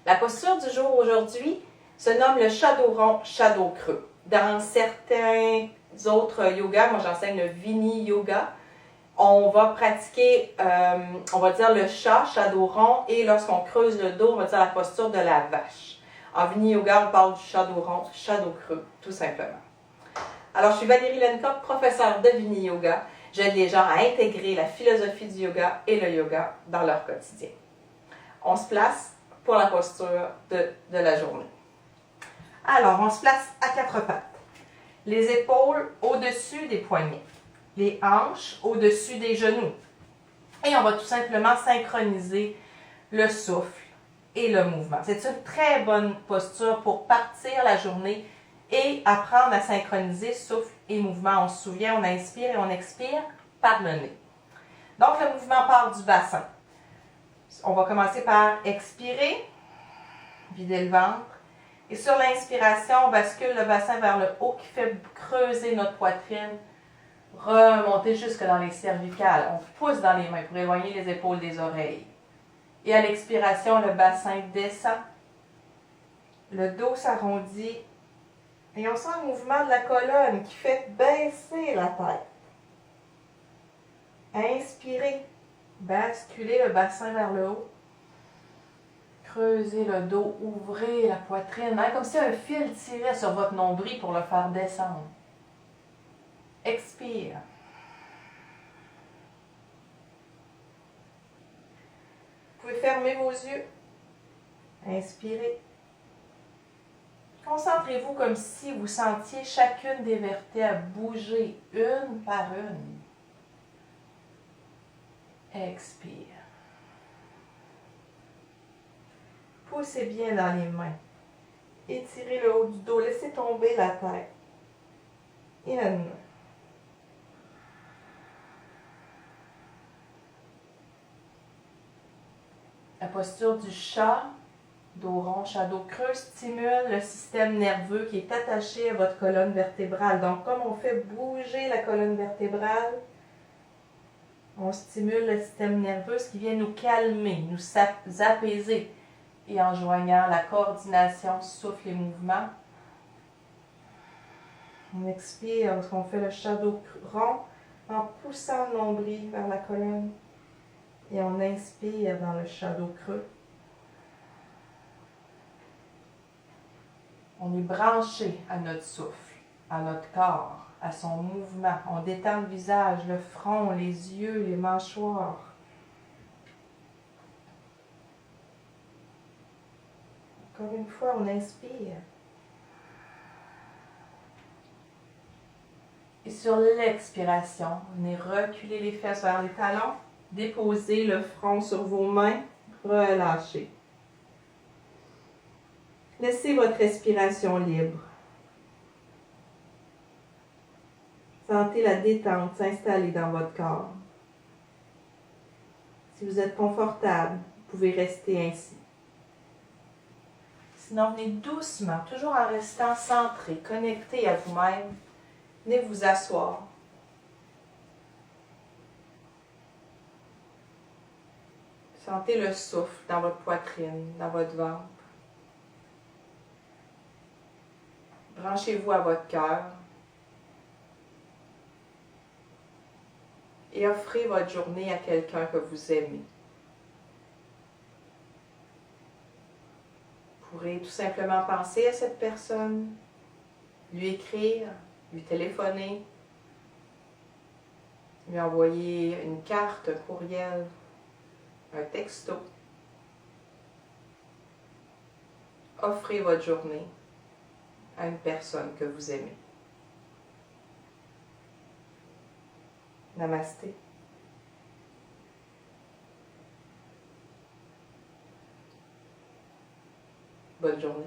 La posture du jour aujourd'hui se nomme le shadow rond, shadow creux. Dans certains autres yogas, moi j'enseigne le Vini Yoga, on va pratiquer, on va dire le shadow rond, et lorsqu'on creuse le dos, on va dire la posture de la vache. En Vini Yoga, on parle du shadow rond, shadow creux, tout simplement. Alors, je suis Valérie Lencoq, professeure de Vini Yoga. J'aide les gens à intégrer la philosophie du yoga et le yoga dans leur quotidien. On se place pour la posture de la journée. Alors, on se place à quatre pattes. Les épaules au-dessus des poignets. Les hanches au-dessus des genoux. Et on va tout simplement synchroniser le souffle et le mouvement. C'est une très bonne posture pour partir la journée et apprendre à synchroniser souffle et mouvement. On se souvient, on inspire et on expire par le nez. Donc, le mouvement part du bassin. On va commencer par expirer, vider le ventre. Et sur l'inspiration, on bascule le bassin vers le haut qui fait creuser notre poitrine, remonter jusque dans les cervicales. On pousse dans les mains pour éloigner les épaules des oreilles. Et à l'expiration, le bassin descend, le dos s'arrondit et on sent le mouvement de la colonne qui fait baisser la tête. Inspirez, basculez le bassin vers le haut. Creusez le dos, ouvrez la poitrine, comme si un fil tirait sur votre nombril pour le faire descendre. Expire. Vous pouvez fermer vos yeux. Inspirez. Concentrez-vous comme si vous sentiez chacune des vertèbres bouger une par une. Expire. Poussez bien dans les mains. Étirez le haut du dos. Laissez tomber la tête. In. La posture du chat, dos rond, shadow creux, stimule le système nerveux qui est attaché à votre colonne vertébrale. Donc, comme on fait bouger la colonne vertébrale, on stimule le système nerveux, ce qui vient nous calmer, nous apaiser. Et en joignant la coordination, souffle et mouvement, on expire lorsqu'on fait le shadow rond en poussant le nombril vers la colonne. Et on inspire dans le shadow creux. On est branché à notre souffle, à notre corps, à son mouvement. On détend le visage, le front, les yeux, les mâchoires. Encore une fois, on inspire. Et sur l'expiration, venez reculer les fesses vers les talons, déposez le front sur vos mains, relâchez. Laissez votre respiration libre. Sentez la détente s'installer dans votre corps. Si vous êtes confortable, vous pouvez rester ainsi. Sinon, venez doucement, toujours en restant centré, connecté à vous-même. Venez vous asseoir. Sentez le souffle dans votre poitrine, dans votre ventre. Branchez-vous à votre cœur. Et offrez votre journée à quelqu'un que vous aimez. Vous pourrez tout simplement penser à cette personne, lui écrire, lui téléphoner, lui envoyer une carte, un courriel, un texto. Offrez votre journée à une personne que vous aimez. Namasté. Bonne journée.